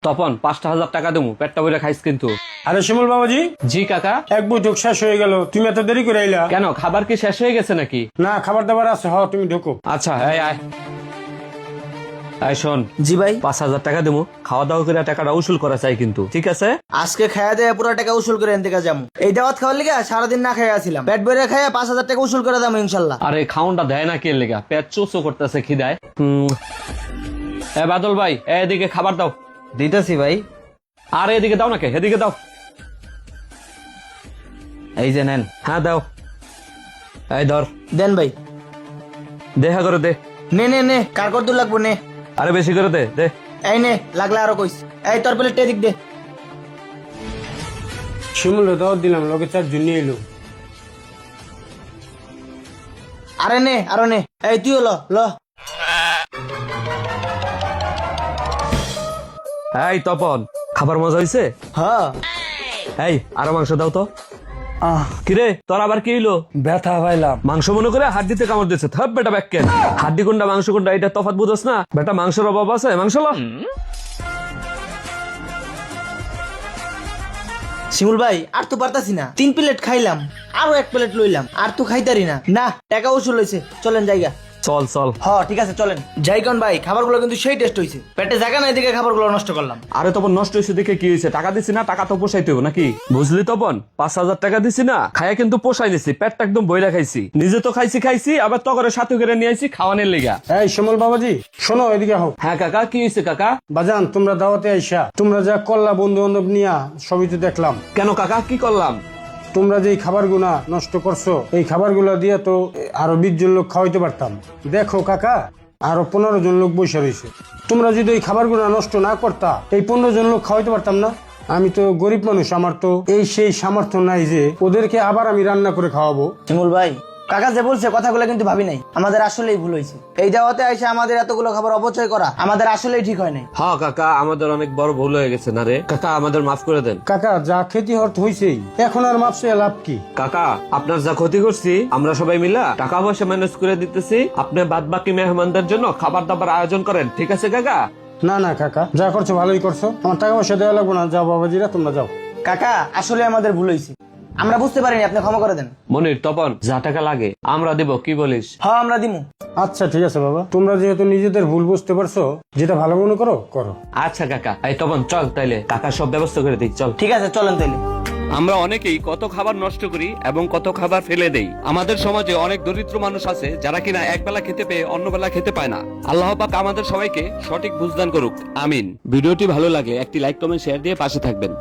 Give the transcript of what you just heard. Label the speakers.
Speaker 1: তপন 5,000 টাকা দেবো, পেটটা বইরা খাইস কিন্তু।
Speaker 2: আরে শিমুল বাবাজি,
Speaker 1: জি কাকা।
Speaker 2: এক বৈঠক শেষ হয়ে গেল, তুমি এত দেরি করে আইলা
Speaker 1: কেন, খাবার কি শেষ হয়ে গেছে নাকি?
Speaker 2: না, খাবার দাবার আছে। তুমি ঢোকো।
Speaker 1: আচ্ছা, এই আয় আয়, শোন।
Speaker 3: জি ভাই,
Speaker 1: 5,000 টাকা দেবো, খাওয়া দাওয়া করে টাকাটা উসুল করা চাই কিন্তু, ঠিক আছে?
Speaker 3: আজকে খাইয়া দেয়া পুরো টাকা উসুল করে এনতে যাবো। এই দাওয়াত খাওয়ার লিগে সারাদিন না খাইয়া ছিলাম, পেট ভরে খাইয়া 5,000 টাকা উসুল করে দাম ইনশাল্লাহ।
Speaker 1: আরে খাউনটা দেয় না কে লেগা, পেট চোচো করতেছে খিদায়। এ বাদল ভাই, এদিকে খাবার দাও।
Speaker 3: দিতেছি ভাই।
Speaker 1: আর এদিকে দাও নাকি, এদিকে দাও।
Speaker 3: এই যে নেন।
Speaker 1: হ্যাঁ দাও। এই ধর,
Speaker 3: দেন ভাই।
Speaker 1: দেখা করে দে।
Speaker 3: নে নে নে, কার কর দূর লাগবো নে।
Speaker 1: আরে বেশি করে দে দে।
Speaker 3: এই নে, লাগলে আরো কইস। এই তোর প্লেট এদিক দে।
Speaker 2: শিমুল দাওয়াত দিলাম, লোকে 4 জন নিয়ে এলো।
Speaker 3: আরে নে, আরো নে। এই তুইও ল ল।
Speaker 1: এই তপন, খাবার মজা হয়েছে?
Speaker 3: হ্যাঁ।
Speaker 1: এই আরো মাংস দাও তো। কিরে তোর আবার কি হইলো?
Speaker 2: ব্যথা পাইলাম।
Speaker 1: মাংস মনে করে হাড্ডিতে কামড় দিচ্ছে। থাপ বেটা ব্যাকেন, হাড্ডি কোনটা মাংস কোনটা এটা তফাৎ বুঝোস না বেটা? মাংসের অভাব আছে, মাংস ল।
Speaker 3: শিমুল ভাই, আর তো পারতাছি না। 3 প্লেট খাইলাম, আরো 1 প্লেট লইলাম, আর তো খাইতারি না। না, টাকা উসুল হইছে, চলেন জায়গা।
Speaker 1: চল চল।
Speaker 3: ঠিক আছে চলেন যাই। কোন ভাই, খাবারগুলো কিন্তু সেই টেস্ট হইছে। পেটে জায়গা নাই দিকে খাবারগুলো নষ্ট করলাম।
Speaker 1: আরে তপন, নষ্ট হয়েছে দেখে কি হয়েছে? টাকা দিছি না, টাকা তো পোষাইতে হবে নাকি? বুঝলি তপন, 5,000 টাকা দিছি না, খায়া কিন্তু পোষাই নিছি, পেটটা একদম বইরা খাইছি। নিজে তো খাইছি আবার তগরে সাথে করে নিয়ে আইছি খাওয়ানোর লেগা।
Speaker 2: এই শিমুল বাবাজি, শোনো, এদিকে হও।
Speaker 1: হ্যাঁ কাকা, কি হয়েছে কাকা?
Speaker 2: বাজান, তোমরা দাওয়াতে আইসা তোমরা যা করলা বন্ধু বান্ধব নিয়া, সবই তো দেখলাম।
Speaker 1: কেন কাকা, কি করলাম?
Speaker 2: তোমরা যে খাবারগুলা নষ্ট করছো, এই খাবারগুলা দিয়ে তো আরো 20 জন লোক খাওয়াইতে পারতাম। দেখো কাকা, আরো 15 জন লোক বসে রয়েছে। তোমরা যদি এই খাবারগুলা নষ্ট না করতা, এই 15 জন লোক খাওয়াইতে পারতাম না। আমি তো গরিব মানুষ, আমার তো এই সেই সামর্থ্য নাই যে ওদেরকে আবার আমি রান্না করে খাওয়াবো।
Speaker 3: শিমুল ভাই, কাকা যে বলছে কথাগুলো কিন্তু ভাবি নাই। আমাদের আসলেই ভুল হয়েছে। এই দাওয়াতে আইসা আমাদের এতগুলো খাবার অপচয় করা আমাদের আসলেই ঠিক হয় নাই।
Speaker 1: হ্যাঁ কাকা, আমাদের অনেক বড় ভুল হয়ে গেছে না রে কাকা, আমাদের মাফ করে দেন।
Speaker 2: কাকা, যা ক্ষতি হইছেই, এখন আর মাপসে লাভ কি?
Speaker 1: কাকা, আপনার যা ক্ষতি করছি আমরা সবাই মিলা টাকা পয়সা ম্যানেজ করে দিতেছি, আপনি বাদ বাকি মেহমানদের জন্য খাবার দাবার আয়োজন করেন, ঠিক আছে কাকা?
Speaker 2: না না কাকা, যা করছো ভালোই করছো, আমার টাকা পয়সা দেওয়া লাগবো না। যাও বাবাজিরা, তোমরা যাও।
Speaker 3: কাকা, আসলে আমাদের ভুল হয়েছে, আমরা বুঝতে পারিনি, আপনি ক্ষমা করে দেন।
Speaker 1: মনির, তপন, যা টাকা লাগে আমরা দিব, কি বলিস?
Speaker 3: হ্যাঁ, আমরা দিমু।
Speaker 2: আচ্ছা ঠিক আছে বাবা, তোমরা যেহেতু নিজেদের ভুল বুঝতে পারছো, যেটা ভালো মনে করো করো।
Speaker 1: আচ্ছা কাকা। এই তপন চল, তাইলে কাকা সব ব্যবস্থা করে দিই, চল।
Speaker 3: ঠিক আছে চলেন তাইলে।
Speaker 1: আমরা অনেকেই কত খাবার নষ্ট করি এবং কত খাবার ফেলে দেই। আমাদের সমাজে অনেক দরিদ্র মানুষ আছে যারা কিনা একবেলা খেতে পেয়ে অন্য বেলা খেতে পায় না। আল্লাহ পাক আমাদের সবাইকে সঠিক বুঝদান করুক, আমিন। ভিডিওটি ভালো লাগে একটি লাইক কমেন্ট শেয়ার দিয়ে পাশে থাকবেন।